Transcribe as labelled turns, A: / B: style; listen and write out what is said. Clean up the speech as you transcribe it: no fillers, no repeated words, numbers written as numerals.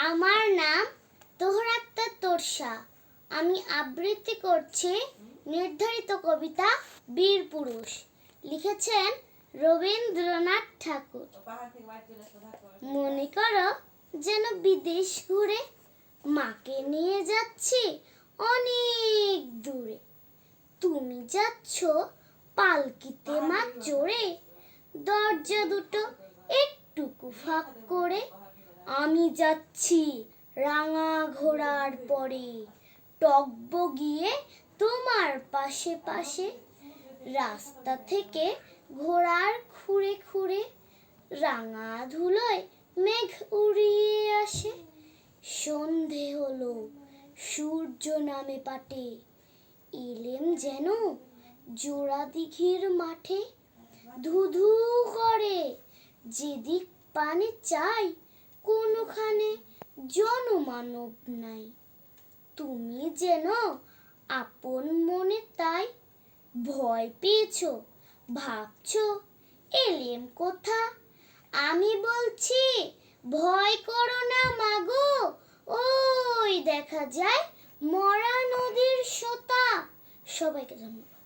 A: আমার নাম তোহরা আক্তার তোরসা। আমি আবৃত্তি করছি নির্ধারিত কবিতা বীর পুরুষ। লিখেছেন রবীন্দ্রনাথ ঠাকুর। মনে করো যেন বিদেশ ঘুরে মাকে নিয়ে যাচ্ছি অনেক দূরে। তুমি যাচ্ছ পালকিতে মা চড়ে, দরজা দুটো একটুকু ফাঁক করে। আমি যাচ্ছি রাঙা ঘোড়ার পরে, টগবগিয়ে তোমার পাশে পাশে। রাস্তা থেকে ঘোড়ার খুঁড়ে খুঁড়ে রাঙা ধুলোয় মেঘ উড়িয়ে আসে। সন্ধে হলো, সূর্য নামে পাটে, এলেম যেন জোড়া দিঘির মাঠে। ধুধু করে যেদিক পানে চাই, কোনোখানে জনমানব নাই। তুমি যেন আপন মনে তাই ভয় পেয়েছো, ভাবছো এলেম কোথা। আমি বলছি ভয় করো না মাগো, ওই দেখা যায় মরা নদীর সোতা। সবাইকে ধন্যবাদ।